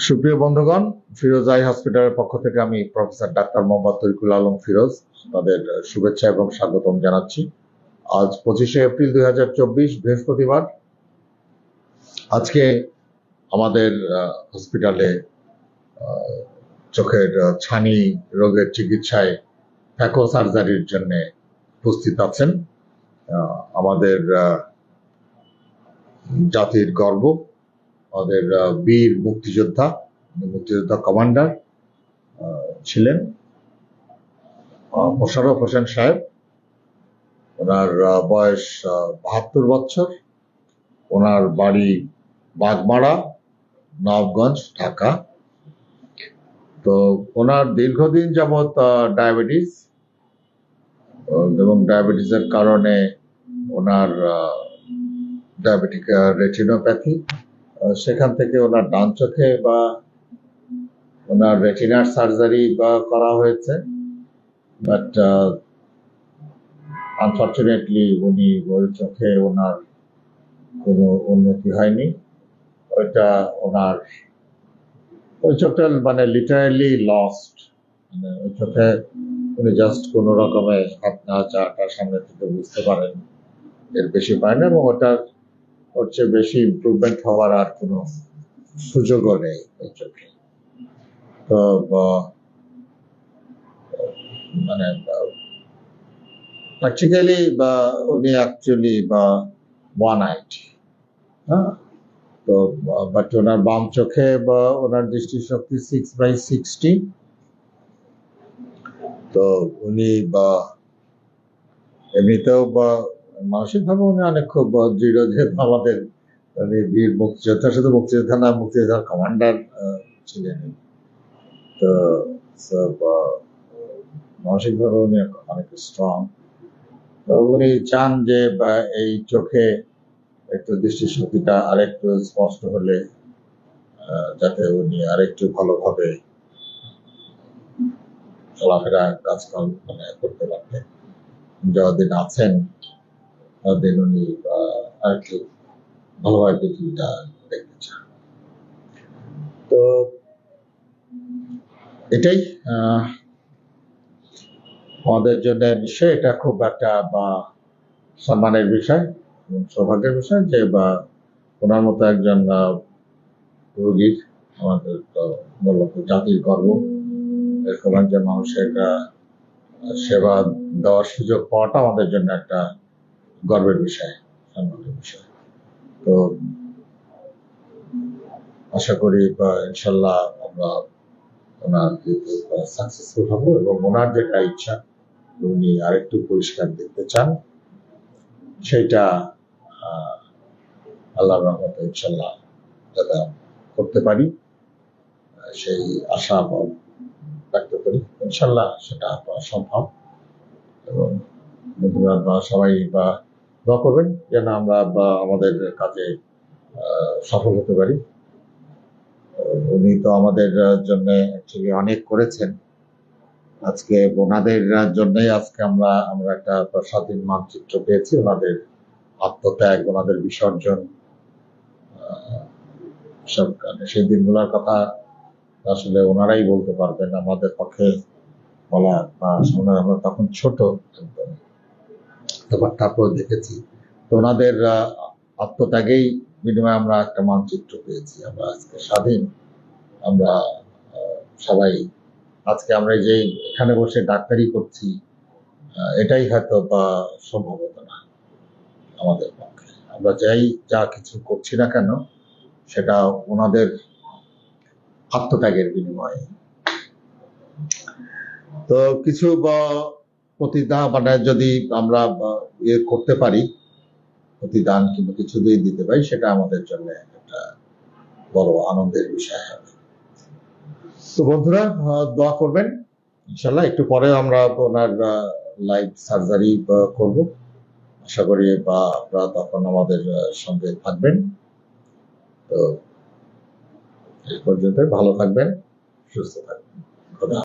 সুপ্রিয় বন্ধুগণ, ফিরোজ আই হসপিটালের পক্ষ থেকে আমি প্রফেসর ডাক্তার মোহাম্মদ তরিকুল আলম ফিরোজ তাদের শুভেচ্ছা এবং স্বাগতম জানাচ্ছি। আজ 25শে এপ্রিল 2024 বৃহস্পতিবার। আজকে আমাদের হসপিটালে চোখের ছানি রোগের চিকিৎসায় ফ্যাকো সার্জারির জন্য উপস্থিত আছেন আমাদের জাতির গর্ব, আমাদের বীর মুক্তিযোদ্ধা কমান্ডার ছিলেন মোশাররফ হোসেন সাহেব। ওনার বয়স 72 বছর। ওনার বাড়ি বাগমারা, নবাবগঞ্জ, ঢাকা। তো ওনার দীর্ঘদিন যাবৎ ডায়াবেটিস এবং ডায়াবেটিসের কারণে ওনার ডায়াবেটিক রেটিনোপ্যাথি, সেখান থেকে ওনার ডান চোখে বা ওনার রেটিনার সার্জারি করা হয়েছে, বাট আনফর্চুনেটলি উনি ওই চোখে ওনার কোনো উন্নতি হয়নি। ওই চোখটা মানে লিটারালি লস্ট। মানে ওই চোখে উনি জাস্ট কোনো রকমে হাত নাড়াচাড়াটার সামনে থেকে বুঝতে পারেন, এর বেশি পায় না, এবং ওর চেয়ে বেশি ইমপ্রুভমেন্ট হওয়ার আর কোনো সুযোগও নেই ওই চোখে। তো মানে প্র্যাকটিক্যালি উনি অ্যাকচুয়ালি ওয়ান আইড। হ্যাঁ, তো বাট ওনার বাম চোখে ওনার দৃষ্টিশক্তি 6/60। তো উনি এমনিতেও মানসিকভাবে উনি অনেক খুব দৃঢ়, যেহেতু আমাদের বীর মুক্তিযোদ্ধা, শুধু মুক্তিযোদ্ধা না, মুক্তিযোদ্ধার কমান্ডার ছিলেন। তো মানসিকভাবে উনি অনেক স্ট্রং। তো উনি চান যে এই চোখে একটু দৃষ্টিশক্তিটা আরেকটু স্পষ্ট হলে যাতে উনি আরেকটু ভালোভাবে চলাফেরা কাজকাম করতে পারতেন। যতদিন আছেন ততদিন উনি আরেকটু ভালোভাবে পৃথিবীটা দেখতে চান। তো এটাই আমাদের জন্য নিশ্চয়ই এটা খুব একটা সম্মানের বিষয়, সৌভাগ্যের বিষয় যে ওনার মতো একজন রোগীর, আমাদের মূলত জাতির গর্ব, এরকম একজন মানুষের সেবা দেওয়ার সুযোগ পাওয়াটা আমাদের জন্য একটা গর্বের বিষয়, সম্মানের বিষয়। তো আশা করি ইনশাল্লাহ আমরা ওনার সাকসেসফুল হবো, এবং ওনার যেটা ইচ্ছা উনি আরেকটু পরিষ্কার দেখতে চান, সেটা আল্লাহর রহমতে ইনশাল্লাহ যাতে করতে পারি সেই আশা ব্যক্ত করি। ইনশাল্লাহ সেটা সম্ভব, এবং বন্ধুরা সবাই দোয়া করবেন যেন আমরা আমাদের কাজে সফল হতে পারি। উনি তো আমাদের জন্য অ্যাকচুয়ালি অনেক করেছেন। আজকে ওনাদের জন্যই আজকে আমরা একটা স্বাধীন মানচিত্র পেয়েছি। ওনাদের আত্মত্যাগ, ওনাদের বিসর্জন, সব সেই দিনগুলোর কথা আসলে ওনারাই বলতে পারবেন, আমাদের পক্ষে বলা বা শোনার। আমরা তখন ছোট, তারপর দেখেছি। তো ওনাদের আত্মত্যাগেই বিনিময়ে আমরা একটা মানচিত্র পেয়েছি। আমরা আজকে স্বাধীন। আমরা সবাই আজকে আমরা যে এখানে বসে ডাক্তারি করছি, এটাই হয়তো সম্ভবত না আমাদের পক্ষে। আমরা যা কিছু করছি না কেন, সেটা ওনাদের আত্মত্যাগের বিনিময়ে। তো কিছু প্রতিদান যদি আমরা করতে পারি, প্রতিদান কিংবা কিছু দিয়ে দিতে পারি, সেটা আমাদের জন্য একটা বড় আনন্দের বিষয় হবে। তো বন্ধুরা দোয়া করবেন, ইনশাল্লাহ একটু পরে আমরা ওনার লাইভ সার্জারি করব। আশা করি আপনারা তখন আমাদের সঙ্গে থাকবেন। তো এই পর্যন্ত ভালো থাকবেন, সুস্থ থাকবেন।